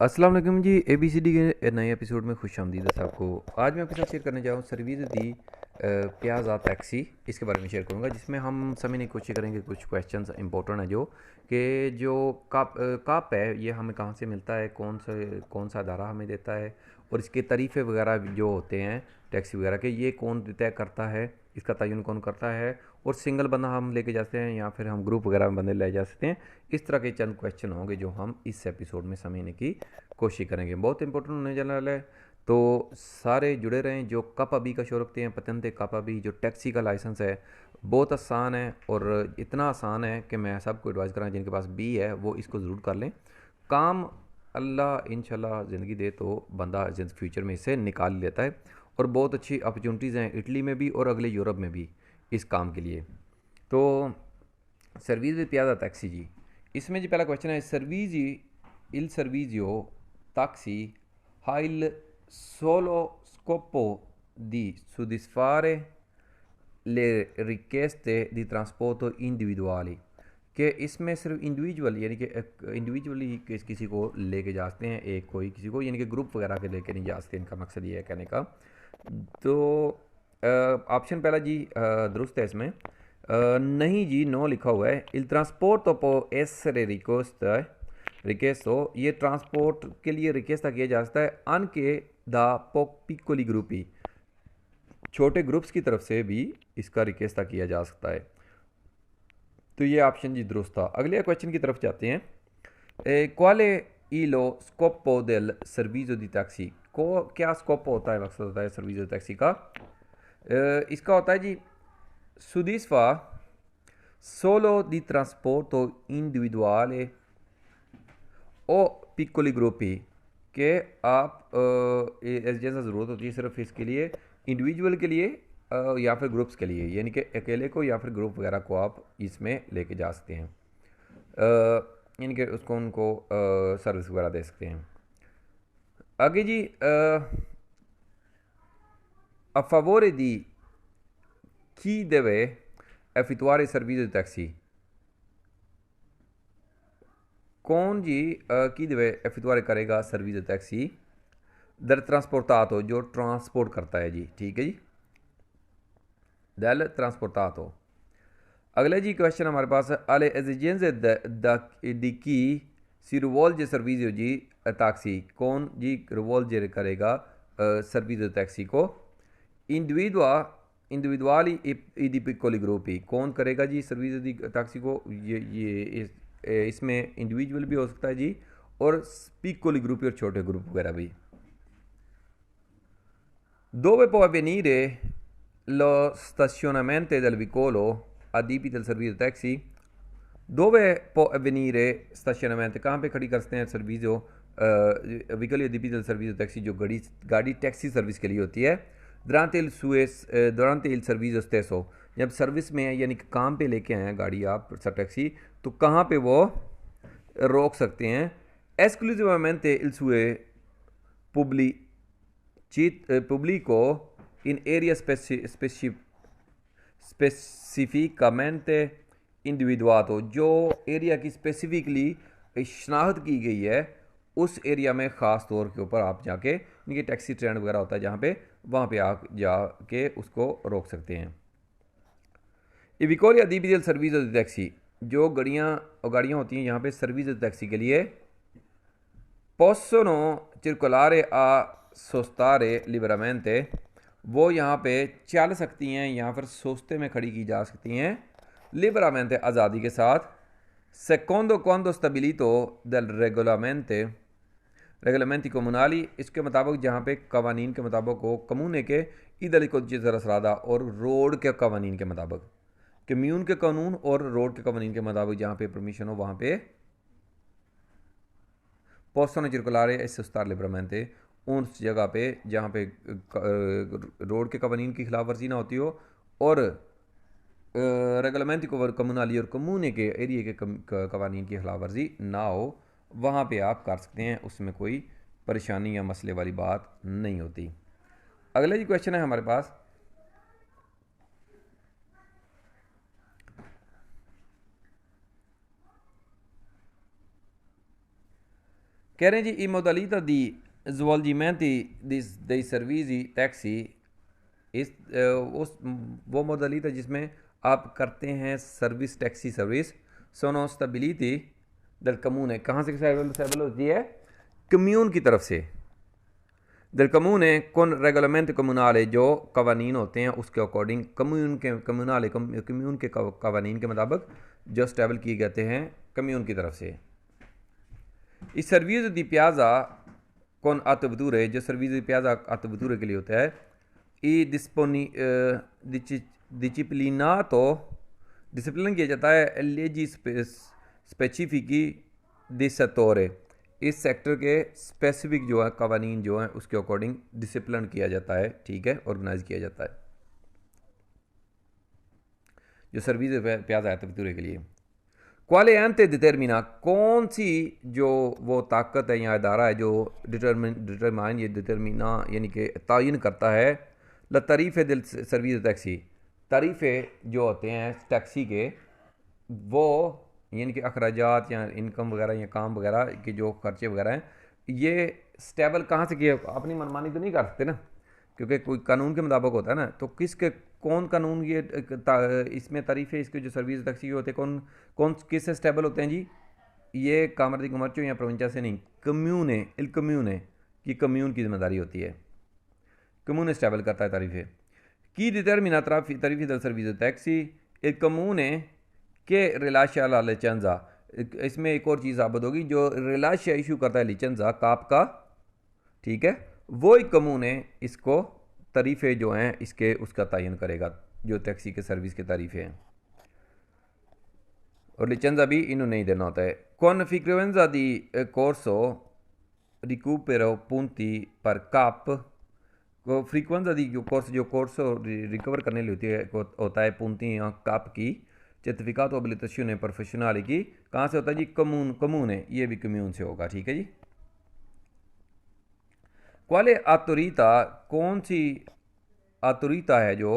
अस्सलाम वालेकुम जी। ABCD के नए एपिसोड में खुश आमदीद है सबको। आज मैं आपके साथ शेयर करने जा रहा हूँ सर्विस दी प्याज़ा टैक्सी। इसके बारे में शेयर करूँगा, जिसमें हम समझने की कोशिश करेंगे कुछ क्वेश्चंस इंपॉर्टेंट है जो काप है, ये हमें कहाँ से मिलता है, कौन सा अदारा हमें देता है, और इसके तरीफ़े वगैरह जो होते हैं टैक्सी वगैरह के, ये कौन तय करता है, इसका तयन कौन करता है, और सिंगल बंदा हम लेके जाते हैं या फिर हम ग्रुप वगैरह में बंदे ले जा सकते हैं। इस तरह के चंद क्वेश्चन होंगे जो हम इस एपिसोड में समझने की कोशिश करेंगे। बहुत इंपॉर्टेंट होने जाने वाला है, तो सारे जुड़े रहें। जो कप अभी का शो रखते हैं, पतंत कप अभी जो टैक्सी का लाइसेंस है, बहुत आसान है, और इतना आसान है कि मैं सबको एडवाइस करा जिनके पास बी है वो इसको ज़रूर कर लें। काम अल्लाह इंशाल्लाह ज़िंदगी दे तो बंदा फ्यूचर में इसे निकाल ही लेता है, और बहुत अच्छी अपॉर्चुनिटीज़ हैं इटली में भी और अगले यूरोप में भी इस काम के लिए। तो सर्विस विद पियादा टैक्सी जी, इसमें जी पहला क्वेश्चन है, service il servizio taxi ha il solo scopo di soddisfare le richieste di trasporto individuali, कि इसमें सिर्फ इंडिविजुअल यानी कि इंडिविजुअली किसी को लेके जाते हैं, एक कोई किसी को यानी कि ग्रुप वगैरह के लेके नहीं जाते। इनका मकसद ये है कहने का। तो ऑप्शन पहला जी दुरुस्त है इसमें। नहीं जी, नो लिखा हुआ है। il trasporto può essere richiesto, ये ट्रांसपोर्ट के लिए रिक्वेस्ट किया जा सकता है anche da piccoli gruppi, छोटे ग्रुप्स की तरफ से भी इसका रिक्वेस्ट किया जा सकता है। तो ये ऑप्शन जी दुरुस्त था। अगले क्वेश्चन की तरफ जाते हैं। क्वाले इलो स्कोपो del servizio di taxi, को क्या स्कोप होता है, मकसद होता है सर्विस टैक्सी का। इसका होता है जी soddisfa solo di trasporto individuale ओ पिccoli ग्रुपी, के आप जैसा ज़रूरत होती है सिर्फ इसके लिए इंडिविजुअल के लिए या फिर ग्रुप्स के लिए, यानी कि अकेले को या फिर ग्रुप वगैरह को आप इसमें लेके जा सकते हैं, यानी कि उसको उनको सर्विस वगैरह दे सकते हैं। आगे जी, a favore di chi deve effettuare il servizio di taxi, कौन जी की deve effettuare करेगा सर्विस टैक्सी, दर ट्रांसपोर्टातो जो ट्रांसपोर्ट करता है जी, ठीक है जी, del trasportato। अगला जी क्वेश्चन हमारे पास है, alle esigenze di chi si rivolge servizio जी टैक्सी, कौन जी रिवॉल्व करेगा सर्विस टैक्सी को, इंडिविडुआ इंडिविजुअली ई दी पिccoli ग्रुपी, कौन करेगा जी सर्विस दी टैक्सी को, इसमें इंडिविजुअल भी हो सकता है जी, और पिccoli ग्रुपी और छोटे ग्रुप वगैरह भी। Dove può avvenire lo stazionamento del veicolo adibito al servizio taxi? Dove può avvenire stazionamento, कहाँ पे खड़ी कर सकते हैं service vehicle adibito al servizio taxi, जो गाड़ी टैक्सी सर्विस के लिए होती है। durante il servizio stesso, जब सर्विस में है यानी कि काम पे लेके आए हैं गाड़ी आप टैक्सी, तो कहाँ पे वो रोक सकते हैं। esclusivamente il suo pubblico in area स्पेसिफिकमेंट इंडिविडुआतो, जो एरिया की स्पेसिफिकली शनाख्त की गई है उस एरिया में ख़ास तौर के ऊपर आप जाके, इनकी टैक्सी स्टैंड वगैरह होता है जहाँ पे, वहाँ पे आप जाके उसको रोक सकते हैं। इविकोलिया दीपिजल सर्विस टैक्सी, जो गाड़ियाँ होती हैं यहाँ पे सर्विस टैक्सी के लिए, possono circolare a sostare liberamente, वो यहाँ पे चल सकती हैं या फिर सोस्ते में खड़ी की जा सकती हैं लिबरामेंटे, आज़ादी के साथ। secondo quando stabilito del regolamenti comunali, इसके मुताबिक जहाँ पे कवानीन के मुताबिक हो, कमूने के इधर को जसरादा, और रोड के कवानीन के मुताबिक, कम्यून के कानून और रोड के कवानीन के मुताबिक जहाँ पे परमिशन हो वहाँ पे possono circolare e sostare liberamente, उस जगह पे जहाँ पे रोड के कवानीन की खिलाफ वर्जी ना होती हो, और रेगुलमेंट को कम्युनाली और कम्यूने के एरिए के कवानीन की खिलाफ वर्जी ना हो, वहाँ पे आप कर सकते हैं, उसमें कोई परेशानी या मसले वाली बात नहीं होती। अगला जी क्वेश्चन है हमारे पास, कह रहे हैं जी, i modalità di svolgimento dei servizi taxi इस उस वो modalità जिसमें आप करते हैं service taxi service sono stabiliti dal comune, कहाँ से स्टेबल होती है? कम्यून की तरफ से। del comune con regolamento comunale, जो कवानीन होते हैं उसके अकॉर्डिंग कम्यून के कम्यूनाले कम्यून के कवानीन के मुताबिक जो स्टेबल किए जाते हैं कम्यून की तरफ से। इस सर्विस दी प्याजा कौन attuature, जो सर्विस दी प्याजा attuature के लिए होता है, ई डिसिप्लिन किया जाता है लेजी स्पेसिफिकी दि सेक्टोरे, इस सेक्टर के स्पेसिफिक जो है कवानीन जो हैं उसके अकॉर्डिंग डिसिप्लिन किया जाता है, ठीक है, ऑर्गेनाइज किया जाता है जो सर्विस प्याजा attuature के लिए। क्वाले एंते डिटर्मिना, कौन सी जो वो ताकत है या इदारा है जो डिटरमाइन ये डिटर्मिना यानी कि तयन करता है ल तारीफ़ दिल सर्विस टैक्सी, तारीफ़े जो होते हैं टैक्सी के वो यानी कि अखराजात या इनकम वगैरह या काम वगैरह के जो खर्चे वगैरह हैं, ये स्टेबल कहाँ से किए? अपनी मनमानी तो नहीं कर सकते ना, क्योंकि कोई कानून के मुताबिक होता है ना। तो किसके कौन कानून ये इसमें तारीफ़े इसके जो सर्विस टैक्सी होते हैं कौन कौन किससे स्टेबल होते हैं जी? ये कामर दी कमर्चो या प्रोविंचा से नहीं, कम्यून है, इल कम्यून है कि कम्यून की जिम्मेदारी होती है, कम्यून स्टेबल करता है तारीफ़े की डिटर्मिना तारीफ़ी दल सर्विस टैक्सी इल कम्यून है के रिलाशा ला लिचेंजा। इसमें एक और चीज़ साबित होगी, जो रिलाशा इशू करता है लिचेंजा काप का, ठीक है, वो एक कम्यून है इसको तारीफ़े जो हैं इसके उसका तयन करेगा, जो टैक्सी के सर्विस के तारीफ़े हैं, और लिचेंजा भी इन्होंने नहीं देना होता है। कौन फ्रीक्वेंजा दी कोर्सो रिकूपेरो punti पर काप, को फ्रीक्वेंजा दी जो कोर्स रिकवर करने लिए होती है होता है punti या काप की certificato abilitazione professionale की, कहाँ से होता है जी? कम्यून है, ये भी कम्यून से होगा, ठीक है जी। क्वाले autorità, कौन सी autorità है जो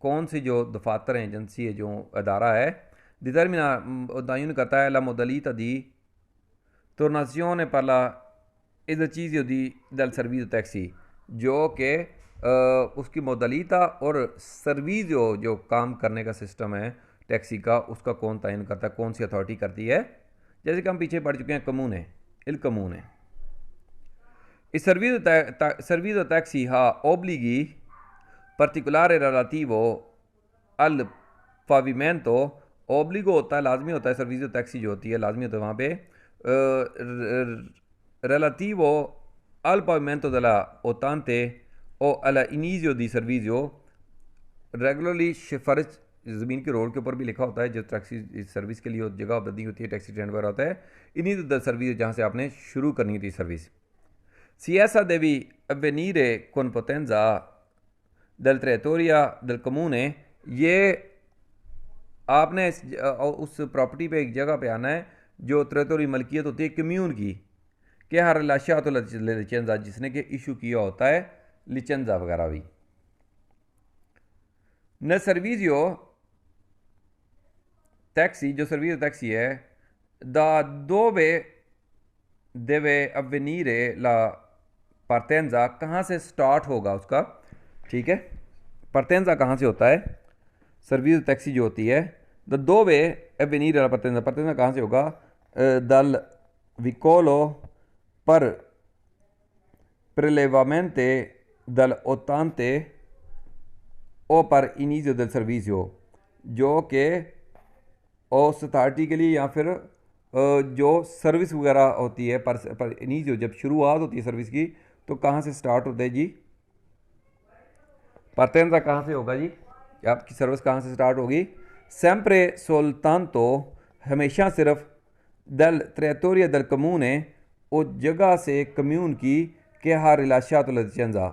कौन सी जो दफातर है एजेंसी है जो अदारा है डिटर्मिना तयन करता है la modalità di turnazione per la esercizio del servizio taxi, जो कि उसकी मोदलीता और सर्विस जो काम करने का सिस्टम है टैक्सी का उसका कौन तयन करता है, कौन सी अथॉरिटी करती है? जैसे कि हम पीछे पढ़ चुके हैं, कम्यून है, इल कम्यून है। इस सर्विस टैक्सी हा ओब्लिगी particolare relativo al pavimento, ओब्लिगो होता है, लाजमी होता है, सर्विस टैक्सी जो होती है लाजमी होता है वहाँ पे, relativo al pavimento della ottante o alla inizio di servizio, regularly सिफारिश ज़मीन के रोड के ऊपर भी लिखा होता है, जो टैक्सी सर्विस के लिए जगह बदी होती है, टैक्सी स्टैंड वगैरह होता है, इन्हीं द सर्विस जहाँ से आपने शुरू करनी थी service. Si essa devi avvenire con potenza del territorio del comune, ये आपने उस प्रॉपर्टी पे एक जगह पे आना है जो टेरिटोरी मलकियत होती है कम्यून की, क्या हर लाशा तो लिचेंजा जिसने कि इशू किया होता है लिचेंजा वगैरह भी न सर्विसियो टैक्सी, जो सर्विस टैक्सी है दा dove deve avvenire la partenza, कहाँ से स्टार्ट होगा उसका, ठीक है, partenza कहाँ से होता है, सर्विस टैक्सी जो होती है the dove avvenire la partenza, partenza कहाँ से होगा, dal vicolo per prelevamento dall'ottante ओ पर इनिज़ियो del servizio, जो कि उस अथॉरिटी के लिए या फिर जो सर्विस वगैरह होती है पर इनिज़ियो जब शुरुआत होती है सर्विस की तो कहाँ से स्टार्ट होता है जी? पार्टेंजा कहाँ से होगा जी? आपकी सर्विस कहाँ से स्टार्ट होगी? sempre soltanto, हमेशा सिर्फ दल territorio del comune, उस जगह से कम्यून की के हा rilasciato la licenza,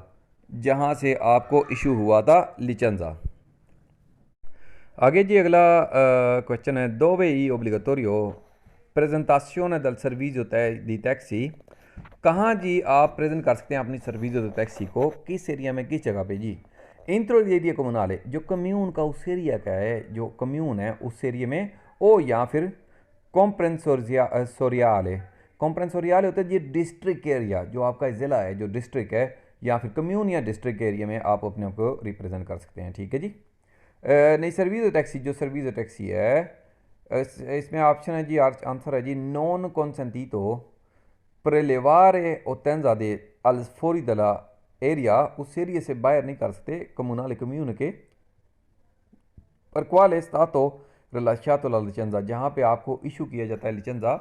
जहाँ से आपको इशू हुआ था लिचेंजा। आगे जी अगला क्वेश्चन है, dove è obbligatorio presentazione del servizio di taxi, कहाँ जी आप प्रेजेंट कर सकते हैं अपनी सर्विस टैक्सी को, किस एरिया में, किस जगह पे जी? इंट्रो एरिया कम्यूनाले, जो कम्यून का उस एरिया का है, जो कम्यून है उस एरिया में, ओ या फिर कॉम्प्रेंसोरियाले, कॉम्प्रेंसोरियाले होता है ये डिस्ट्रिक्ट एरिया, जो आपका ज़िला है, जो डिस्ट्रिक्ट है, या फिर कम्यून या डिस्ट्रिक्ट एरिया में आप अपने आप को रिप्रेजेंट कर सकते हैं। ठीक है जी। नहीं, सर्विस टैक्सी, जो सर्विस टैक्सी है इसमें ऑप्शन है जी, आंसर है जी नॉन consentito prelevare ottenza al fuori della area, उस एरिया से बाहर नहीं कर सकते कम्यूनल कम्यून के पर quale stato rilasciato la licenza, जहाँ पे आपको इशू किया जाता है लिचेंजा,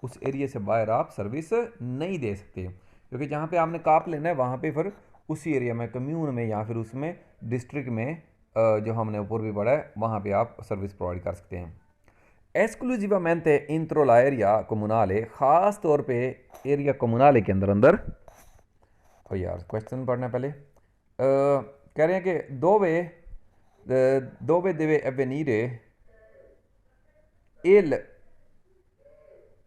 उस एरिया से बाहर आप सर्विस नहीं दे सकते, क्योंकि जहाँ पे आपने काप लेना है वहाँ पे फिर उसी एरिया में कम्यून में या फिर उसमें डिस्ट्रिक्ट में जो हमने ऊपर भी पढ़ा है वहाँ पे आप सर्विस प्रोवाइड कर सकते हैं। एक्सक्लूसिवमेंटे इंट्रो ला एरिया कोमुनाले, ख़ास तौर पे एरिया कोमुनाले के अंदर अंदर। और यार क्वेश्चन पढ़ना पहले। कह रहे हैं कि dove deve avvenire il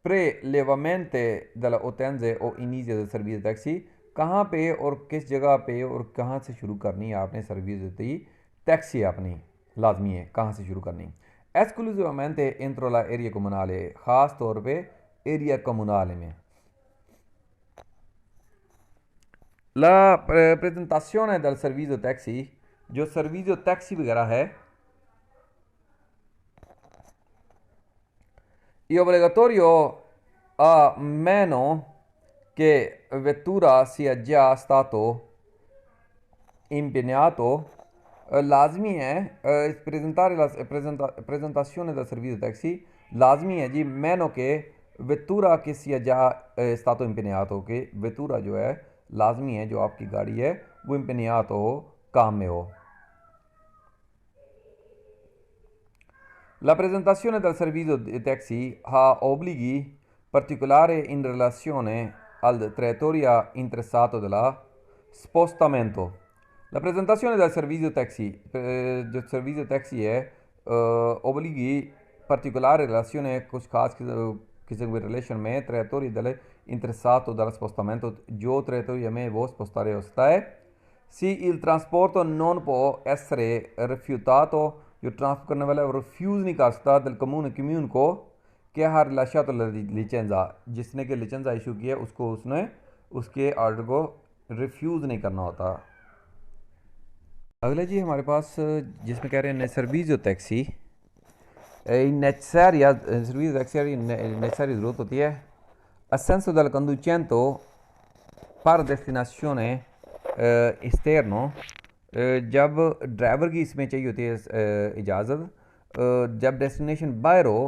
prelevamento della utenze o inizio del servizio taxi, कहाँ पे और किस जगह पे और कहाँ से शुरू करनी है आपने सर्विस दी टैक्सी, अपनी लाजमी है कहाँ से शुरू करनी। esclusivamente entro la area comunale, ख़ास तौर पे एरिया comunale में। La presentazione del servizio taxi, जो सर्विस टैक्सी वगैरह है, è obbligatorio a meno che vettura sia già stato impegnato, लाजमी है presentare la presentazione del servizio taxi, लाजमी है जी मैनो के vettura che sia già stato impegnato, कि vettura जो है लाजमी है जो आपकी गाड़ी है वो impegnato हो, काम में हो। La presentazione del servizio taxi ha obblighi particolari in relazione al territorio interessato della spostamento। La presentazione del servizio taxi, जो सर्विस टैक्सी है, obblighi particolari in relazione कुछ खास किस्म के रिलेशन में territorio del interessato dal spostamento, जो territorio में वो spostare होता है। Se il trasporto non può essere rifiutato, जो ट्रांसफर करने वाला है वो रिफ्यूज़ नहीं कर सकता del comune कम्यून को, क्या हा रिलाशातो लिचेंजा, जिसने के लिचेंजा इशू किया उसको उसने उसके ऑर्डर को रिफ्यूज़ नहीं करना होता। अगला जी हमारे पास जिसमें कह रहे हैं सर्विस टैक्सी नेसेसरिया, सर्विस टैक्सी नेसेसरी ज़रूरत होती है। assenso del conducente per destinazione esterno, जब ड्राइवर की इसमें चाहिए होती है इजाज़त, जब डेस्टिनेशन बाहर हो,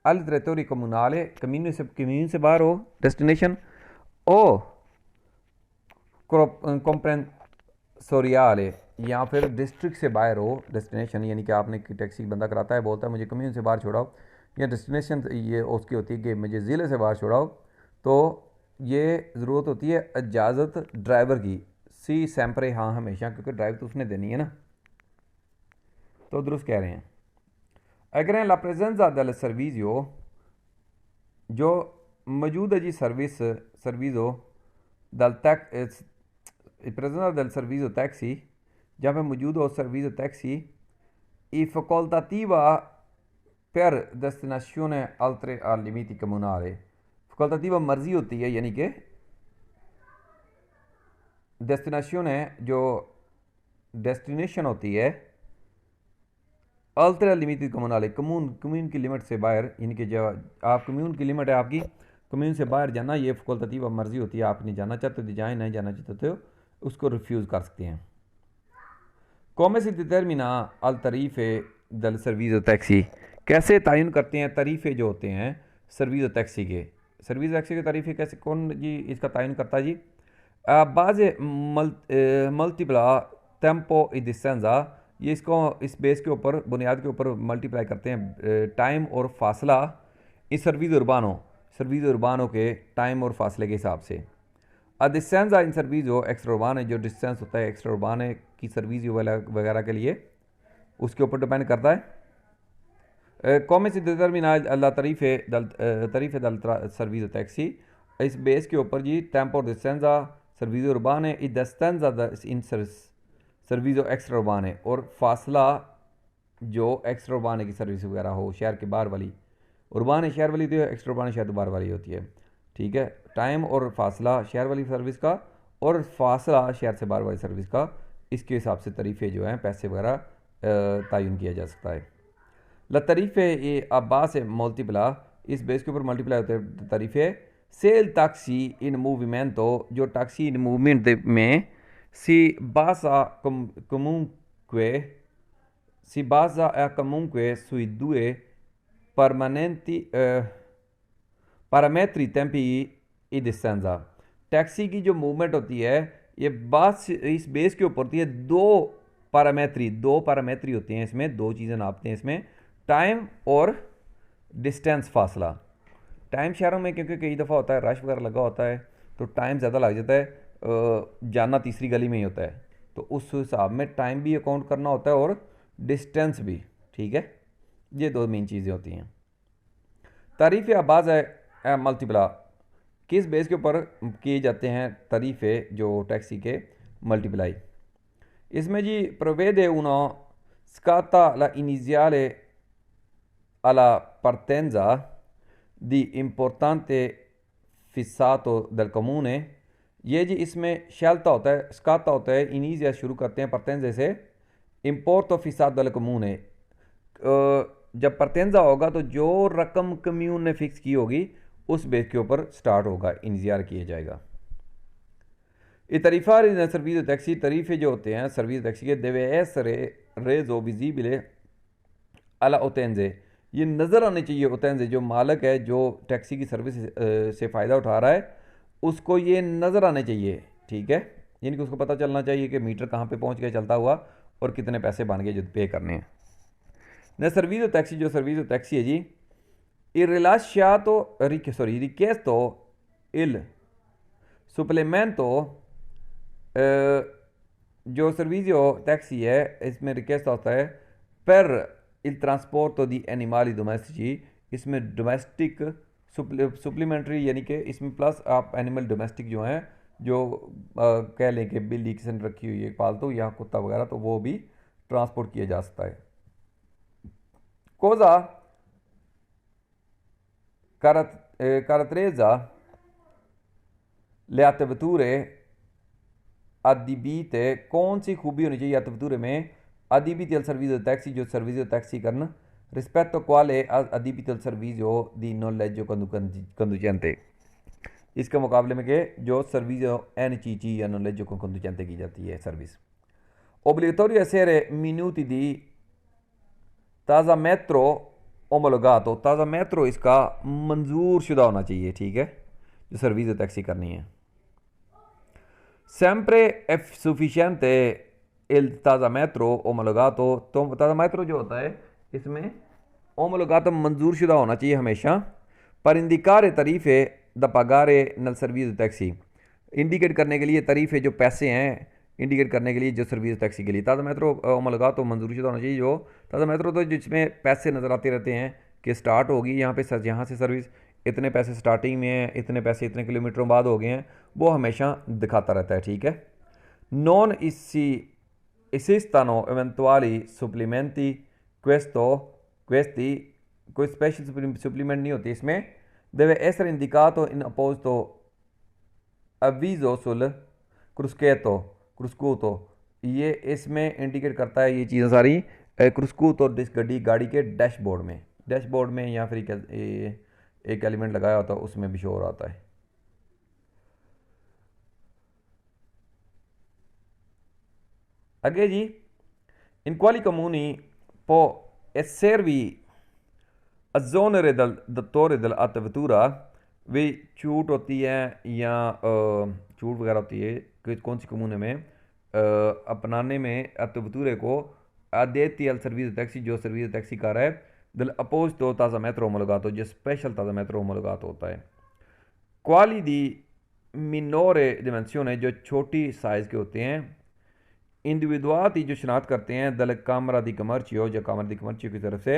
अल territorio comunale, कम्यून से बाहर हो डेस्टिनेशन, ओ comprensoриale या फिर डिस्ट्रिक्ट से बाहर हो डेस्टिनेशन, यानी कि आपने टैक्सी बंदा कराता है, बोलता है मुझे कम्यून से बाहर छोड़ाओ, या डेस्टिनेशन ये उसकी होती है कि मुझे ज़िले से बाहर छोड़ाओ, तो ये ज़रूरत होती है इजाज़त ड्राइवर की। सी सैम्परे, हाँ हमेशा, क्योंकि ड्राइव तो उसने देनी है ना। तो दुरुस्त कह रहे हैं। अगर ला प्रेजेंजा del servizio, जो मौजूद है जी सर्विसो del प्रेजेंजा del servizio टैक्सी, जहाँ पे मौजूद हो सर्विस टैक्सी, ई facoltativa per destinazione altre al limiti comunali, facoltativa मर्जी होती है, यानी कि डेस्टिनेशन है जो डेस्टिनेशन होती है अल्ट्रा लिमिटेड कम्यूनल, कम्यून की लिमिट से बाहर, यानी कि जब आप कम्यून की लिमिट है आपकी, कम्यून से बाहर जाना ये फकल्ताtiva मर्जी होती है, आप नहीं जाना चाहते तो जाए, नहीं जाना चाहते हो उसको रिफ्यूज़ कर सकते हैं। come si determina al tariffe del servizio taxi, कैसे तयन करते हैं तरीफ़े जो होते हैं सर्विस टैक्सी के, सर्विस टैक्सी के तरीफ़े कैसे, कौन जी इसका तयन करता है जी। बाज़ मल्टीप्ला टेम्पो ई डिस्टेंसा, ये इसको इस बेस के ऊपर बुनियाद के ऊपर मल्टीप्लाई करते हैं टाइम और फासला इस सर्विस उर्बानो के टाइम और फासले के हिसाब से। डिस्टेंसा इन सर्विसो एक्स्ट्रा उर्बान, जो डिस्टेंस होता है एक्स्ट्रा उर्बान की सर्विस वगैरह के लिए उसके ऊपर डिपेंड करता है। come si determina la tariffe del servizio taxi, इस बेस के ऊपर जी टेम्पो डिस्टेंसा सर्विस उर्बान है, ई डिस्टेंसा इन सर्विसो एक्स्ट्रा उर्बान है, और फासला जो एक्स्ट्रा उर्बान की सर्विस वगैरह हो शहर के बाहर वाली, उर्बान है शहर वाली, तो एक्स्ट्रा उर्बान शहर बाहर वाली होती है। ठीक है, टाइम और फासला शहर वाली सर्विस का और फासला शहर से बाहर वाली सर्विस का, इसके हिसाब से तरीफ़े जो हैं पैसे वगैरह तयन किया जा सकता है। ला तरीफ़े ये अब्बा से मल्टीप्ला, इस बेस के ऊपर मल्टीप्लाई होते हैं तरीफ़े सेल टैक्सी इन मूवमेंट, तो जो टैक्सी इन मूवमेंट में si basa è comunque sui due permanenti parametri tempi e distanza। Taxi की जो मूवमेंट होती है ये बस इस बेस के ऊपर होती है, दो पैरामेट्री होते हैं इसमें, दो चीज़ें नापते हैं इसमें, टाइम और डिस्टेंस फासला। टाइम शहरों में क्योंकि कई दफ़ा होता है रश वगैरह लगा होता है तो टाइम ज़्यादा लग जाता है, जाना तीसरी गली में ही होता है, तो उस हिसाब में टाइम भी अकाउंट करना होता है और डिस्टेंस भी। ठीक है, ये दो मेन चीज़ें होती हैं। तारीफ़ आबाज है मल्टीप्ला, किस बेस के ऊपर किए जाते हैं तारीफ़े जो टैक्सी के मल्टीप्लाई। इसमें जी provvede uno scatta la iniziale alla partenza di importante fissato del comune। ये जी इसमें शैलता होता है, स्काता होता है, इनीजिया शुरू करते हैं परतेंजे से, इम्पोर्ट फिसाद दल कम्यून है। जब परतेंजा होगा तो जो रकम कम्यून ने फिक्स की होगी उस बेस के ऊपर स्टार्ट होगा, इनिजियार किया जाएगा। ये तरीफा सर्विस टैक्सी, तरीफे जो होते हैं सर्विस टैक्सी के देवे एसरे रेजो विजिबले अला ओतेंजे, ये नज़र आने चाहिए ओतेंजे, जो मालिक है जो टैक्सी की सर्विस से फ़ायदा उठा रहा है उसको ये नज़र आने चाहिए। ठीक है, यानी कि उसको पता चलना चाहिए कि मीटर कहाँ पे पहुँच गया चलता हुआ और कितने पैसे बन गए जो पे करने हैं। न सर्विस टैक्सी, जो सर्विस टैक्सी है जी, richiesto il supplemento, जो सर्विस टैक्सी है इसमें रिक्वेस्ट होता है पर il trasporto di animali domestici, इसमें डोमेस्टिक सप्लीमेंट्री यानी कि इसमें प्लस आप एनिमल डोमेस्टिक जो हैं, जो कह लें कि बिल्ली किसन रखी हुई है पालतू या कुत्ता वगैरह, तो वो भी ट्रांसपोर्ट किया जा सकता है। कोजा caratterizza le attrezzature adibite, कौन सी खूबी होनी चाहिए attrezzature में adibiti al servizio टैक्सी, जो सर्विस टैक्सी करना, rispetto quale adibiti al servizio di noleggio conducente, इसके मुकाबले में के जो सर्विस NCC या नोलेजो conducente की जाती है service. obbligatorio essere minuti di tasametro ओमोलोगातो, ताज़ामेत्रो इसका मंजूर शुदा होना चाहिए। ठीक है, जो सर्विस टैक्सी करनी है। sempre è sufficiente il tasametro omologato, तो ताज़ामेत्रो जो होता है इसमें ओमोलोगातो मंजूर शुदा होना चाहिए हमेशा। पर इंडिकारे तरीफ़े द पगारे नल सर्विस टैक्सी, इंडिकेट करने के लिए तरीफ़े जो पैसे हैं इंडिकेट करने के लिए जो सर्विस टैक्सी के लिए ताज़ामेत्रो ओमोलोगा तो मंजूरी शुदा होना चाहिए। जो ताज़ामेत्रो तो जिसमें पैसे नज़र आते रहते हैं कि स्टार्ट होगी यहाँ पे यहाँ से सर्विस, इतने पैसे स्टार्टिंग में हैं, इतने पैसे इतने किलोमीटरों बाद हो गए हैं, वो हमेशा दिखाता रहता है। ठीक है, non esistono eventuali supplementi, questi कोई स्पेशल सप्लीमेंट नहीं होती इसमें। deve essere indicato in apposito avviso sul क्रुस्कूतो, ये इसमें इंडिकेट करता है ये चीज़ें सारी क्रुस्कूतो गाड़ी के डैशबोर्ड में या फिर एक एलिमेंट लगाया होता है उसमें भी शो हो रहा होता है। आगे जी, इन क्वाली कम्यूनी पो esservi azzonere dal datore dell'attrezzatura, वे छूट होती है या छूट वगैरह होती है कि कौन सी कम्यूने में अपनाने में अतवतूरे को आदेती अल सर्विस टैक्सी, जो सर्विस टैक्सी कार है दल अपोज तो ताज़ामेत्रो ओमोलोगातो, जो स्पेशल ताज़ामेत्रो ओमोलोगातो होता है। क्वाली दी मिनोरे डिमेंसियोने, जो छोटी साइज़ के होते हैं। इंडिविजुआती, जो शनाख्त करते हैं दल कामरा दी कमर्चियो, जो कामरा दी कमर्चियो की तरफ से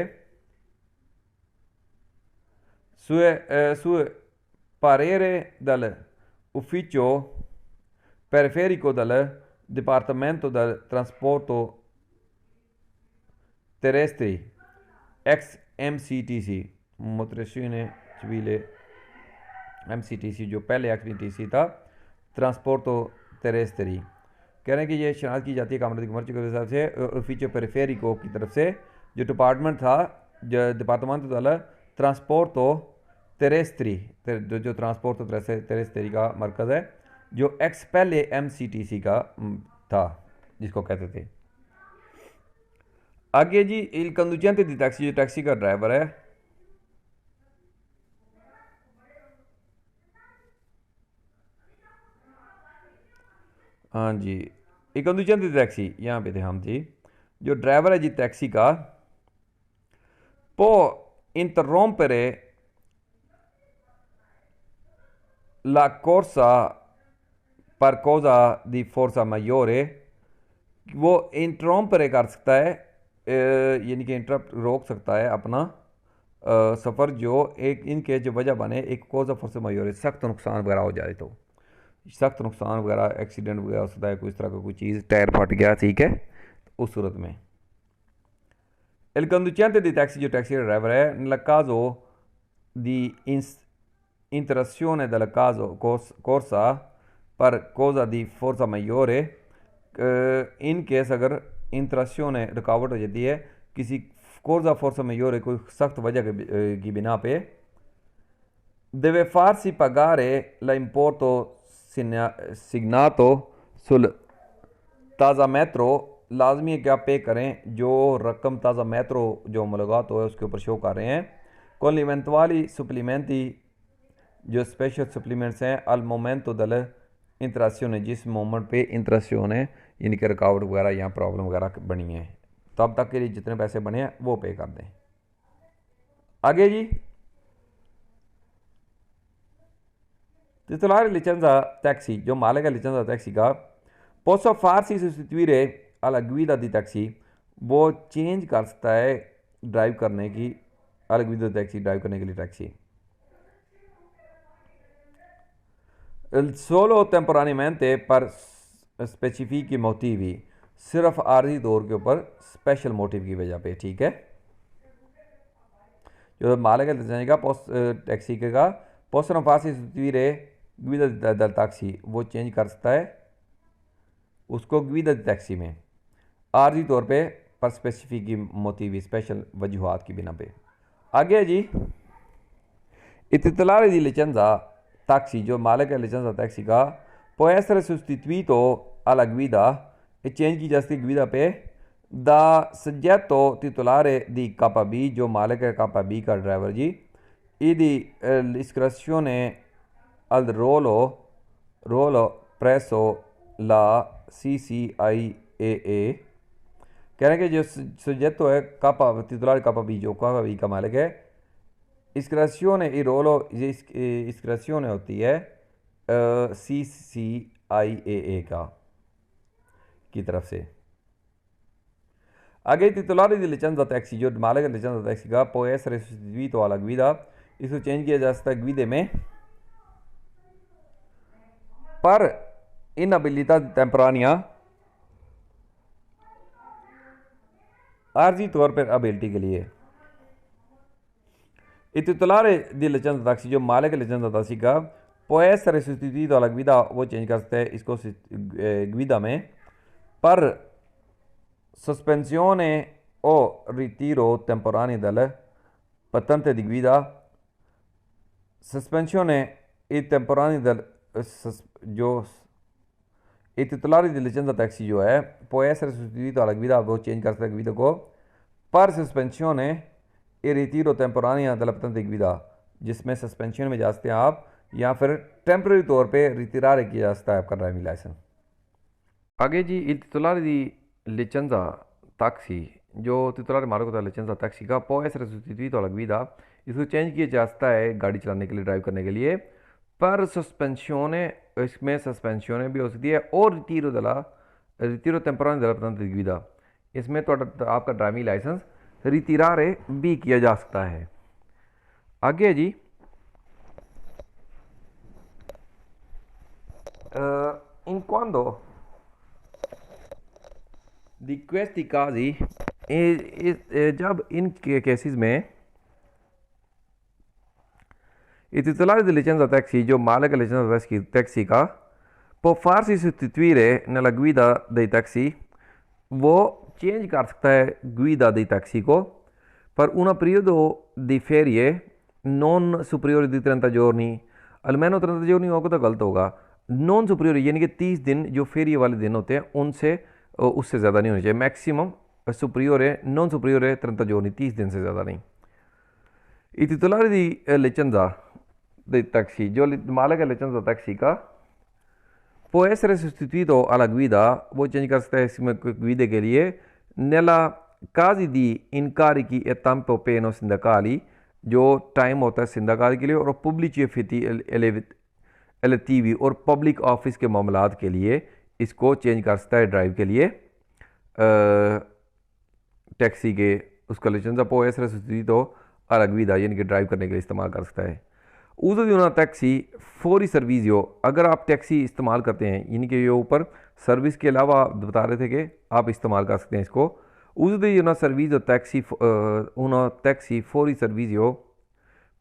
sue parere dall'ufficio periferico del Dipartimento del Trasporto Terrestri ex MCTC, motorizzazione civile MCTC जो पहले XBTC था, ट्रांसपोर्टो तेरेस्त्री। कह रहे हैं कि ये शनाख्त की जाती है कामरान कमर्च के हिसाब से ऑफिसो पेरिफेरिको की तरफ से, जो डिपार्टमेंट था, जो डिपार्टमेंट वाला ट्रांसपोर्टो तेरेस्त्री, जो ट्रांसपोर्टो तेरेस्त्री का मरकज़ है, जो एक्स पहले MCTC का था जिसको कहते थे। आगे जी इल कंदुचेंटे दी टैक्सी, जो टैक्सी का ड्राइवर है, हाँ जी, एक कंदुचेंटे दी टैक्सी यहाँ पे थे हम जी, जो ड्राइवर है जी टैक्सी का, può interrompere la corsa per causa di forza maggiore, वो इंटरम्परे कर सकता है, यानी कि इंटरप्ट रोक सकता है अपना सफ़र, जो एक इनके जो वजह बने एक कोज़ा फोर्स मैयोर, सख्त नुकसान वगैरह हो जाए, तो सख्त नुकसान वगैरह एक्सीडेंट वगैरह हो सकता है, कोई इस तरह का कोई चीज़ टायर फट गया, ठीक है, तो उस सूरत में il conducente di taxi, जो टैक्सी का ड्राइवर है, nel caso di interazione del caso corsa per causa di forza maggiore, in case अगर इंटरेक्शन रुकावट हो जाती है किसी कोर्सा फोर्स मैयोरे, कोई सख्त वजह की बिना पे, deve farsi pagare l'importo signato sul tasametro, लाजमी है कि आप पे करें जो रकम ताज़ा मेट्रो जो मुलाकात हो है उसके ऊपर शो कर रहे हैं। con eventuali supplementi, जो स्पेशल सप्लीमेंट्स हैं, अल मोमेंटो दल इंटरेक्शन, जिस मोमेंट पे इंटरेक्शन है, यानी कि रुकावट वगैरह या प्रॉब्लम वगैरह बनी है, तब तक के लिए जितने पैसे बने हैं वो पे कर दें। आगे जी titolare licenza taxi, जो मालिक है licenza taxi का, posso farsi sostituire alla guida di taxi, वो चेंज कर सकता है ड्राइव करने की, alla guida di taxi drive करने के लिए taxi, solo temporaneamente per specifici motivi, सिर्फ आर्जी तौर के ऊपर स्पेशल मोटिव की वजह पे, ठीक है। जो मालिक है जाएगा टैक्सी का possono farsi sostituire guida dal taxi, वो चेंज कर सकता है उसको guida di taxi में आर्जी तौर पे पर स्पेसिफिक मोटिव, स्पेशल वजूहात की बिना पे। आगे जी il titolare di licenza taxi, जो मालिक है licenza taxi का, può essere sostituito alla guida, e change की जा सकती है guida पे, da soggetto titolare di KP, जो मालिक है KP का ड्राइवर जी, e di l'iscrizione al ruolo presso la CCIAA, कह रहे हैं कि जो सब्जेक्ट है कापा titolare KP, जो KP का मालिक है, iscrizione il ruolo, iscrizione होती है CCIAA की तरफ से। आगे titolare di licenza taxi, जो मालिक है licenza taxi का, può essere sostituito alla guida, इसको चेंज किया जा सकता है गुइदे में, पर inabilità temporanea, आर्जी तौर पर एबिलिटी के लिए। il titolare di licenza taxi, जो मालिक है licenza taxi का, può essere sostituito alla guida, वो चेंज कर सकते हैं इसको गुइदा में, पर sospensione o ritiro temporaneo del patente di guida, sospensione e temporaneo del जो il titolare di licenza taxi जो है può essere sostituito alla guida, वो चेंज कर सकता है गुइदा को, पर सस्पेंशन ए रिटीरो टेम्पोरानिया दल patente di guida, जिसमें सस्पेंशन में जा सकते हैं आप, या फिर टेम्प्रेरी तौर पे रिटिरारे किया जा सकता है आपका ड्राइविंग लाइसेंस। आगे जी il titolare di licenza taxi, जो titolare मालिक होता है licenza taxi का, può essere sostituito alla guida, इसको चेंज किया जा सकता है गाड़ी चलाने के लिए, ड्राइव करने के लिए, पर सस्पेंशने, इसमें सस्पेंशने भी हो सकती है, और रिटीरो टेम्पोरानियो della patente di guida, इसमें तो आपका ड्राइविंग लाइसेंस रिटिरारे भी किया जा सकता है। आगे जी in quando di questi casi, जब इन केसेस में I titolari di licenza taxi, Joe Malek, licenza taxi का può farsi sostituire nella guida dei taxi, वो चेंज कर सकता है guida dei taxi को per un periodo di ferie non superiore di 30 giorni, almeno 30 giorni होगा तो गलत होगा, नॉन सुपीरियर यानी कि 30 दिन जो फेरिए वाले दिन होते हैं उनसे उससे ज़्यादा नहीं होनी चाहिए, मैक्सिमम सुपीरियर है, नॉन सुपीरियर है 30 giorni, 30 दिन से ज़्यादा नहीं. I titolari di licenza dei taxi, जो मालिक है licenza taxi का, può essere sostituito alla guida, वो चेंज कर सकता है इसमें guide के लिए, nella casi di incarichi e tempo pieno sindacali, जो टाइम होता है सिंदाकाल के लिए, और पब्लिक फ़िती एलेटिवी और पब्लिक ऑफिस के मामलात के लिए इसको चेंज कर सकता है ड्राइव के लिए टैक्सी के उसका licenza può essere sostituito alla guida यानी कि ड्राइव करने के लिए इस्तेमाल कर सकता है. uso di una taxi fuori servizio, अगर आप टैक्सी इस्तेमाल करते हैं यानी कि ये ऊपर सर्विस के अलावा बता रहे थे कि आप इस्तेमाल कर सकते हैं इसको. uso di una servizio taxi una taxi fuori servizio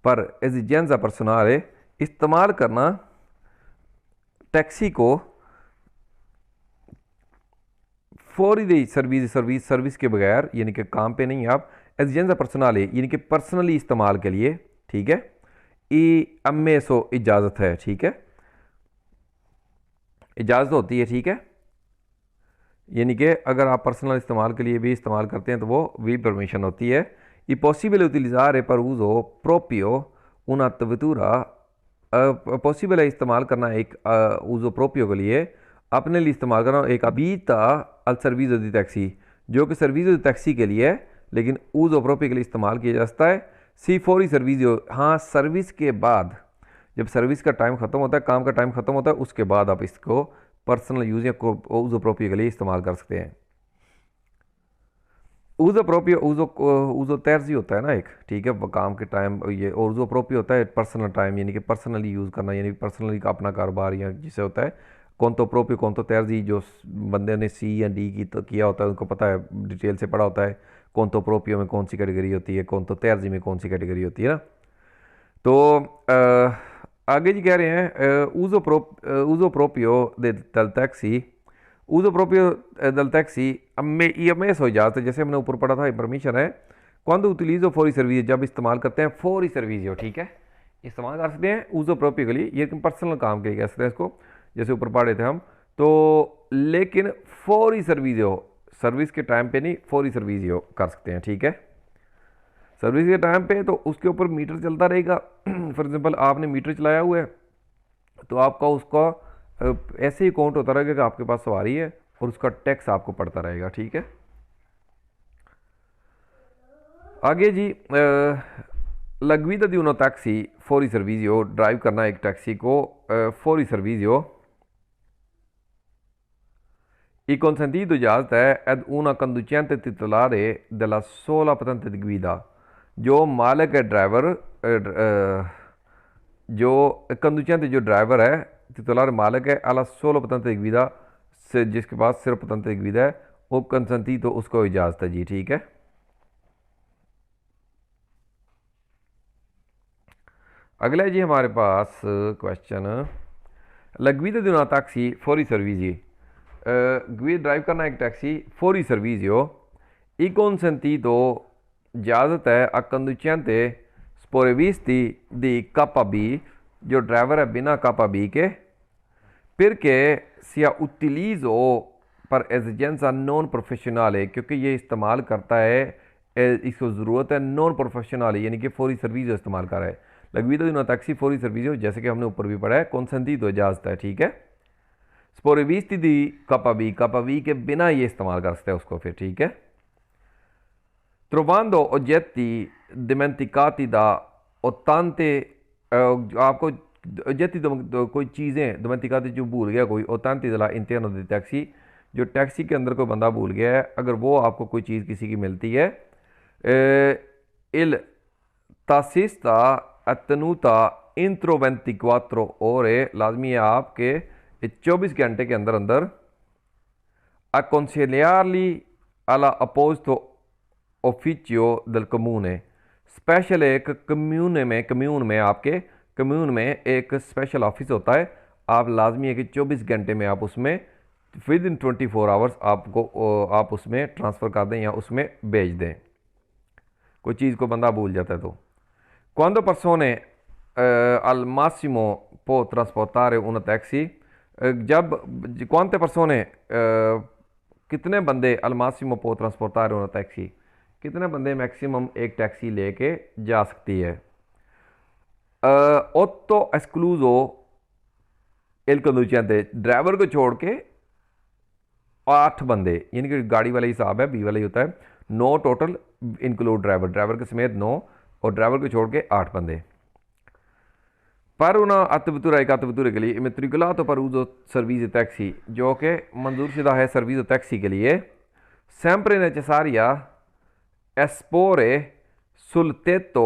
पर एजिजेंसा पर्सनल, इस्तेमाल करना टैक्सी को फौरी दे सर्विस के बगैर यानी कि काम पे नहीं, आप एजिजेंसा पर्सनल यानी कि पर्सनली इस्तेमाल के लिए, ठीक है, ई अम्मे सो इजाज़त है, ठीक है, इजाज़त होती है, ठीक है, यानी कि अगर आप पर्सनल इस्तेमाल के लिए भी इस्तेमाल करते हैं तो वो भी परमिशन होती है. I possibile utilizzare per uso proprio una vettura, possible है इस्तेमाल करना एक uso proprio के लिए, अपने लिए इस्तेमाल करना एक abita al servizio di taxi, जो कि सर्विस दी टैक्सी के लिए है लेकिन uso proprio के लिए इस्तेमाल किया जाता है. सी फॉरी सर्विसियो, हाँ सर्विस के बाद, जब सर्विस का टाइम ख़त्म होता है, काम का टाइम ख़त्म होता है, उसके बाद आप इसको पर्सनल यूज़ या uso proprio के लिए इस्तेमाल कर सकते हैं. uso proprio uso terzi होता है ना एक, ठीक है, काम के टाइम ये, और uso proprio होता है पर्सनल टाइम यानी कि पर्सनली यूज़ करना यानी पर्सनली का अपना कारोबार या जिसे होता है. conto proprio conto terzi जो बंदे ने सी या डी की तो किया होता है उनको पता है, डिटेल से पढ़ा होता है conto proprio में कौन सी कैटेगरी होती है, conto terzi में कौन सी कैटेगरी होती है ना. तो आगे जी कह रहे हैं uso proprio del taxi, uso proprio del taxi हमें सो इजाज़त है, जैसे हमने ऊपर पढ़ा था परमिशन है. quando utilizzo fuori servizio, जब इस्तेमाल करते हैं fuori servizio, ठीक है, इस्तेमाल कर सकते हैं uso proprio के लिए, ये पर्सनल काम के लिए कह सकते हैं इसको, जैसे ऊपर पढ़े थे हम तो. लेकिन fuori servizio सर्विस के टाइम पे नहीं, fuori servizio कर सकते हैं, ठीक है, सर्विस के टाइम पे तो उसके ऊपर मीटर चलता रहेगा. फॉर एग्जांपल आपने मीटर चलाया हुआ है तो आपका उसका ऐसे ही काउंट होता रहेगा कि आपके पास सवारी है और उसका टैक्स आपको पड़ता रहेगा, ठीक है. आगे जी la guida di una taxi fuori servizio, drive करना एक टैक्सी को fuori servizio, i consentito इजाज़त है ed una conducente titolare della sola patente di guida, जो मालिक है ड्राइवर, जो कंडुचेंट जो ड्राइवर है, titolare मालिक है, alla sola patente di guida से जिसके पास सिर्फ patente di guida है, वो consentito उसको इजाज़त है जी, ठीक है. अगला जी हमारे पास question, la guida di una taxi fuori servizio, guida drive करना एक taxi fuori servizio, i consentito इजाज़त है a conducente sprovvisti di KP, जो ड्राइवर है बिना KP के, perché sia utilizzo per esigenza non professionale, क्योंकि ये इस्तेमाल करता है, इसको ज़रूरत है नॉन प्रोफेशनल यानी कि फौरी सर्विस इस्तेमाल कर रहा है. la guida di una taxi fuori servizio, जैसे कि हमने ऊपर भी पढ़ा है, consentito इजाज़त है, ठीक है. sprovvisti di KP के बिना ये इस्तेमाल कर सकते हैं उसको फिर, ठीक है. trovando oggetti dimenticati da 80, आपको oggetti कोई चीज़ें dimenticati जो भूल गया कोई, 80 dell'interno di taxi, जो टैक्सी के अंदर कोई बंदा भूल गया है, अगर वो आपको कोई चीज़ किसी की मिलती है, il tassista è tenuta entro 24 ore, लाजमी है आपके 24 घंटे के अंदर अंदर a consigliarli alla apposito ufficio del comune, special एक कम्यून में आपके कम्यून में एक स्पेशल ऑफिस होता है, आप लाजमी है कि 24 घंटे में आप उसमें विद इन 24 आवर्स आप उसमें ट्रांसफ़र कर दें या उसमें भेज दें, कोई चीज़ को बंदा भूल जाता है तो। Quando persone al massimo può trasportare una taxi, जब quante persone कितने बंदे al massimo può trasportare una taxi, कितने बंदे मैक्सिमम एक टैक्सी लेके जा सकती है। otto escluso il conducente, driver को छोड़ के 8 बंदे, यानी कि गाड़ी वाला हिसाब है, बी वाला ही होता है। 9 टोटल इंक्लूड ड्राइवर के समेत 9, और ड्राइवर को छोड़ के 8 बंदे। पर una attivatura एक attivatura के लिए immatricolato per uso servizio taxi, जो कि मंजूर शुदा है सर्विस टैक्सी के लिए, sempre necessaria esporre sul tetto,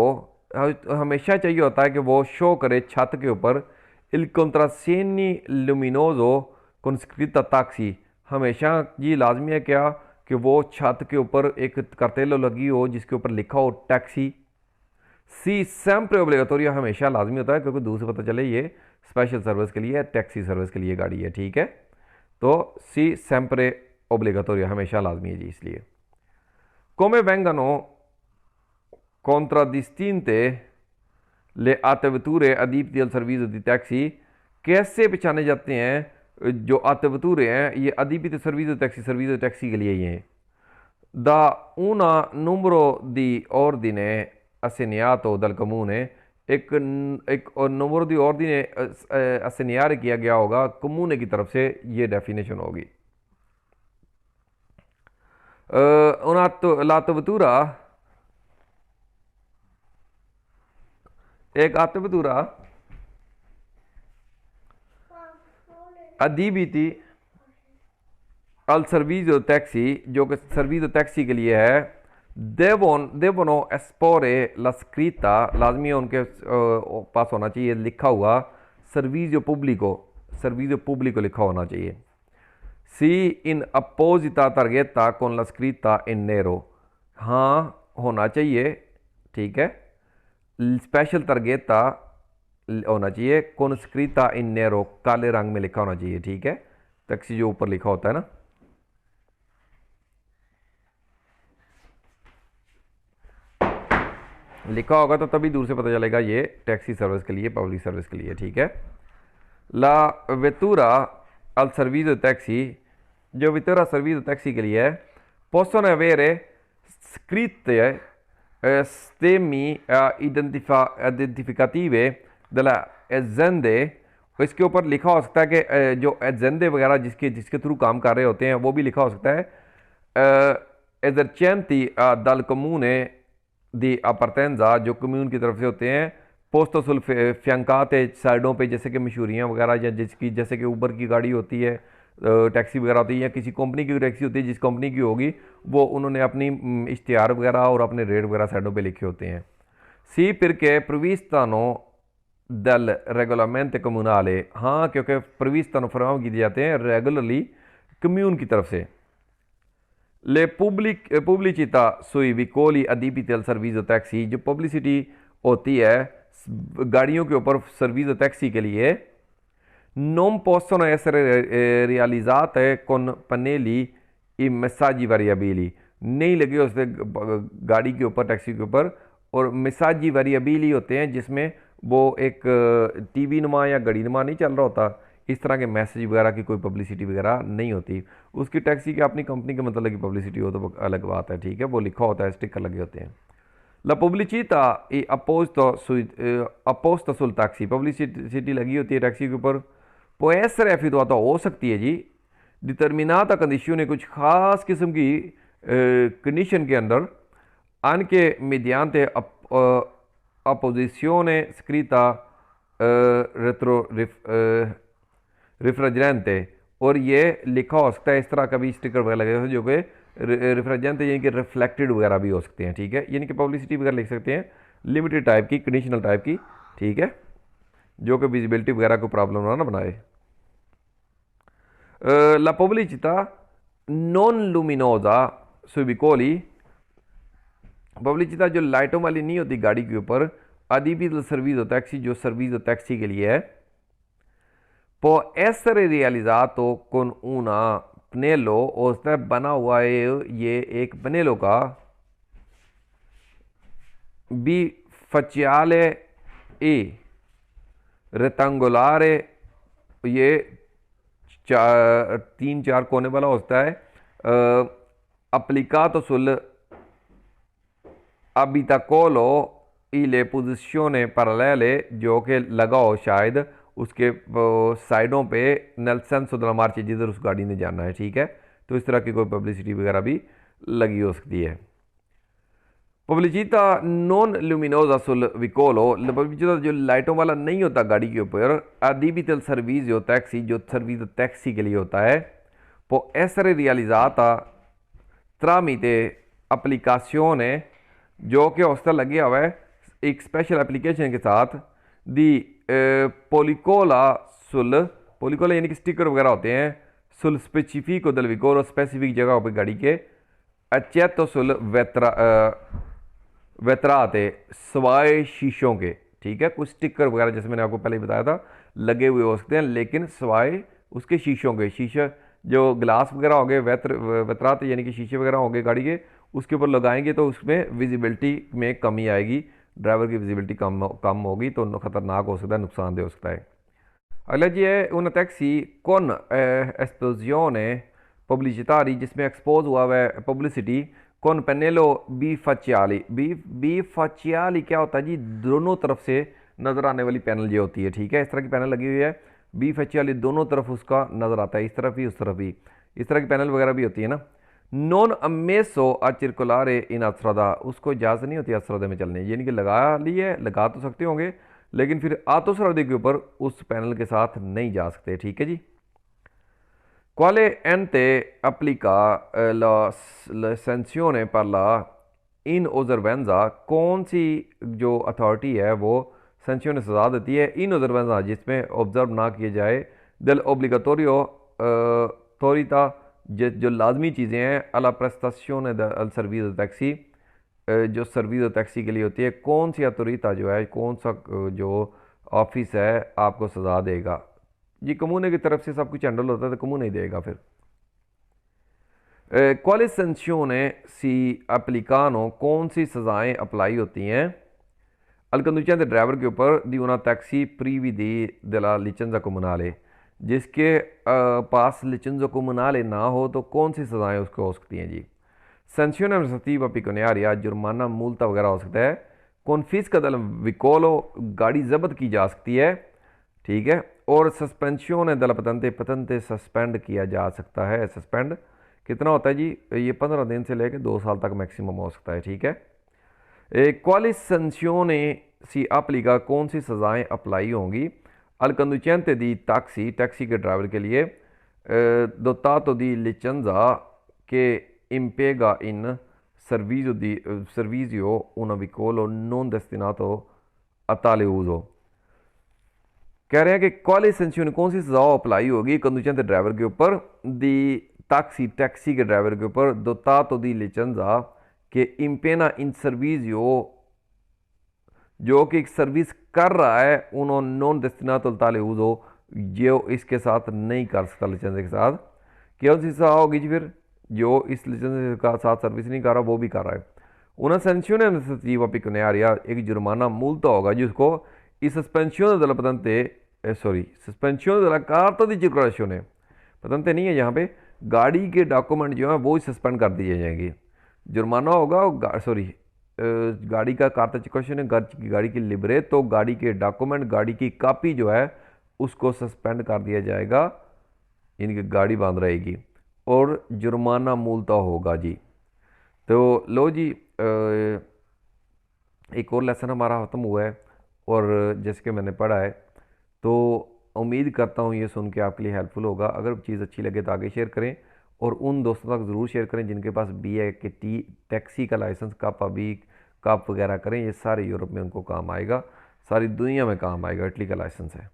हमेशा चाहिए होता है कि वो शो करे छत के ऊपर il contrassegni luminoso con scritta taxi, हमेशा ये लाजमी है क्या कि वो छत के ऊपर एक कार्टेलो लगी हो जिसके ऊपर लिखा हो टैक्सी। सी sempre obligatorio, हमेशा लाजमी होता है क्योंकि दूर से पता चले ये स्पेशल सर्विस के लिए, टैक्सी सर्विस के लिए गाड़ी है, ठीक है। तो सी sempre obligatorio, हमेशा लाजमी है जी, इसलिए। come vengono contraddistinte le attivature adibite al servizio di taxi, कैसे पहचाने जाते हैं जो attivature हैं ये adibite servizio टैक्सी के लिए ये हैं। da una numero di ordine assegnato dal comune, एक नंबर दी ordine assegnare किया गया होगा कम्यूने की तरफ से, ये डेफिनेशन होगी। l'attivatura, एक attivatura adibiti al servizio taxi, जो कि सर्विस टैक्सी के लिए है, devono esporre la scritta, लाजमी है उनके पास होना चाहिए लिखा हुआ सर्विज़io pubblico लिखा होना चाहिए। सी इन apposita targhetta con la scritta in nero, हाँ होना चाहिए, ठीक है। स्पेशल targhetta होना चाहिए, con scritta in nero, काले रंग में लिखा होना चाहिए, ठीक है। टैक्सी जो ऊपर लिखा होता है ना, लिखा होगा तो तभी दूर से पता चलेगा ये टैक्सी सर्विस के लिए, पब्लिक सर्विस के लिए, ठीक है। ला vettura al servizio टैक्सी, जो vettura servizio टैक्सी के लिए है, possono avere scritte stemmi identificative della aziende, इसके ऊपर लिखा हो सकता है कि जो एजेंडे वगैरह जिसके थ्रू काम कर रहे होते हैं वो भी लिखा हो सकता है। esercenti dal comune दी अपरतेंजा, जो कम्यून की तरफ से होते हैं, पोस्टो सुल फ्यंकाते, साइडों पे जैसे कि मशहूरियाँ वगैरह, या जिसकी जैसे कि ऊबर की गाड़ी होती है, टैक्सी वगैरह होती है, या किसी कंपनी की टैक्सी होती है, जिस कंपनी की होगी वो उन्होंने अपनी इश्तिहार वगैरह और अपने रेट वगैरह साइडों पे लिखे होते हैं। सी perché previsto del regolamento comunale, हाँ क्योंकि previsto फराहम किए जाते हैं रेगुलरली कम्यून की तरफ से। ले pubblicità sui vicoli adibiti al servizio taxi, जो पब्लिसिटी होती है गाड़ियों के ऊपर सर्विस टैक्सी के लिए, non possono essere realizzate con pannelli e messaggi variabili, नहीं लगे उससे गाड़ी के ऊपर, टैक्सी के ऊपर, और मिसाजी वेरिएबली होते हैं जिसमें वो एक टीवी नुमा या घड़ी नुमा नहीं चल रहा होता, इस तरह के मैसेज वगैरह की कोई पब्लिसिटी वगैरह नहीं होती। उसकी टैक्सी की अपनी कंपनी के मतलब की पब्लिसिटी हो तो अलग बात है, ठीक है, वो लिखा होता है, स्टिकर लगे होते हैं। La pubblicità è apposta sul taxi, publicity लगी होती है टैक्सी के ऊपर। può essere effettuata, हो सकती है जी, determinata condizione, कुछ खास किस्म की कंडीशन के अंदर, anche mediante apposizione scritta रिफ्रिजरेंटे, और ये लिखा हो सकता है इस तरह का भी स्टिकर वगैरह लगे हुए जो कि रिफ्रिजरेंटे यानी कि रिफ्लेक्टेड वगैरह भी हो सकते हैं, ठीक है, यानी कि पब्लिसिटी वगैरह लिख सकते हैं लिमिटेड टाइप की, कंडीशनल टाइप की, ठीक है, जो कि विजिबिलिटी वगैरह को प्रॉब्लम ना बनाए। ला pubblicità non luminosa sui vicoli, publicity जो लाइटों वाली नहीं होती गाड़ी के ऊपर, adibito del servizio taxi जो servizio taxi के लिए है, può essere realizzato con una pannello, और उसने बना हुआ है ये एक पनेलो का bifacciale e rettangolare, ये तीन चार कोने वाला होता है, applicato sul abitacolo ले पोजिशने parallele, जो कि लगा हो शायद उसके साइडों पे नल सेंस दella मार्च, जिधर उस गाड़ी ने जाना है, ठीक है। तो इस तरह की कोई पब्लिसिटी वगैरह भी लगी हो सकती है। पुबलिचिता नॉन लुमिनोसा सुल विकोलो, पुबलिचिता जो लाइटों वाला नहीं होता गाड़ी के ऊपर, अदीबितल सर्विस जो टैक्सी, जो सर्विस टैक्सी के लिए होता है, पो essere realizzata tramite applicazione, जो कि उसका लगे हुआ है एक स्पेशल एप्लीकेशन के साथ, दी पोलिकोला सुल, पोलिकोला यानी कि स्टिकर वगैरह होते हैं, सुल स्पेसिफिको del vicolo, स्पेसिफिक जगह पर गाड़ी के, accetto sul वेतराते, सवाए शीशों के, ठीक है। कुछ स्टिकर वगैरह जैसे मैंने आपको पहले ही बताया था लगे हुए हो सकते हैं, लेकिन सवाए उसके शीशों के, शीशा जो ग्लास वगैरह होंगे, वेतराते यानी कि शीशे वगैरह होंगे गाड़ी के, उसके ऊपर लगाएंगे तो उसमें विजिबिलिटी में कमी आएगी, ड्राइवर की विजिबिलिटी कम होगी, तो खतरनाक हो सकता है, नुकसानदेह हो सकता है। अगला जी है una taxi con esplosione pubblicitaria, जिसमें एक्सपोज हुआ है पब्लिसिटी, कौन पेनेलो बी फचियाली क्या होता है जी, दोनों तरफ से नज़र आने वाली पैनल ये होती है, ठीक है। इस तरह की पैनल लगी हुई है, बी फचियाली दोनों तरफ उसका नज़र आता है, इस तरफ भी उस तरफ भी, इस तरह की पैनल वगैरह भी होती है ना। नॉन अमेसो आ चिरकुलारे इन अथरदा, उसको इजाज़त नहीं होती अथरदे में चलने, यानी कि लगा ली है, लगा तो सकते होंगे, लेकिन फिर आतोसरदे के ऊपर उस पैनल के साथ नहीं जा सकते, ठीक है जी। Quale ente applica la sanzione per la inosservanza, कौन सी जो अथॉरिटी है वो सेंक्शन सजा देती है इनऑब्जर्वेंसा, जिसमें ऑब्जर्व ना किए जाए, del obbligatorio autorità, जो लाजमी चीज़ें हैं, alla prestazione del servizio taxi, जो सर्विस टैक्सी के लिए होती है, कौन सी अथॉरिटी जो है, कौन सा जो ऑफिस है आपको सजा देगा जी। कमूने की तरफ से सब कुछ हैंडल होता है तो कमूने ही देगा फिर। क्वाली संक्शने सी एप्लीकानो, कौन सी सज़ाएं अप्लाई होती हैं अलकंदुचा के ड्राइवर के ऊपर, दी una टैक्सी प्रीवी दी दला लिचेंजा कोमुनाले, जिसके पास लिचेंजा कोमुनाले ना हो तो कौन सी सज़ाएं उसको हो सकती हैं जी। संक्शन एमनिस्ट्रेटिवा पिकोनियारिया, जुर्माना मूलता वगैरह हो सकता है। कॉन्फिस्का दल विकोलो, गाड़ी जब्त की जा सकती है, ठीक है। और सस्पेंशन दल पतंते, पतंते सस्पेंड किया जा सकता है। सस्पेंड कितना होता है जी, ये 15 दिन से लेकर 2 साल तक मैक्सिमम हो सकता है, ठीक है। क्वाली संक्शने सी अप्लीका, कौन सी सज़ाएं अप्लाई होंगी अलकंदुचेंते दी टैक्सी, टैक्सी के ड्राइवर के लिए, दोतातो दी लिचेंजा के impiega in servizio un vicolo non destinato a tale uso। कह रहे हैं कि क्वाली संक्शन, कौन सी सजा अप्लाई होगी कंडुचेंट ड्राइवर के ऊपर, दी टैक्सी, टैक्सी के ड्राइवर के ऊपर, दोतातो दी लिचेंजा के इम्पेना इन सर्विजियो, जो कि एक सर्विस कर रहा है, उन्होंने नॉन डेस्टिनातो ताले उजो, जो इसके साथ नहीं कर सकता लिचेंजा के साथ, कौन सी सजा होगी जी फिर, जो इस लिचेंस का साथ सर्विस नहीं कर रहा वो भी कर रहा है। उन्हें सेंक्शन एमनिस्ट्रेटिवा पिकोनियारिया, एक जुर्माना मूलता होगा जिसको इस सस्पेंशन दella patente, सस्पेंशन दella carta di circolazione, पतंते नहीं है यहाँ पे, गाड़ी के डॉक्यूमेंट जो है वो सस्पेंड कर दिए जाएंगे। जुर्माना होगा गाड़ी का कार्ता चिकोशन है, गाड़ी की लिबरे, तो गाड़ी के डॉक्यूमेंट, गाड़ी की कॉपी जो है उसको सस्पेंड कर दिया जाएगा, इनकी गाड़ी बंद रहेगी और जुर्माना मूलता होगा जी। तो लो जी, एक और लेसन हमारा ख़त्म हुआ है, और जैसे कि मैंने पढ़ा है, तो उम्मीद करता हूँ ये सुन के आपके लिए हेल्पफुल होगा। अगर चीज़ अच्छी लगे तो आगे शेयर करें, और उन दोस्तों तक ज़रूर शेयर करें जिनके पास बी है कि टैक्सी का लाइसेंस, कप वगैरह करें, ये सारे यूरोप में उनको काम आएगा, सारी दुनिया में काम आएगा, इटली का लाइसेंस है।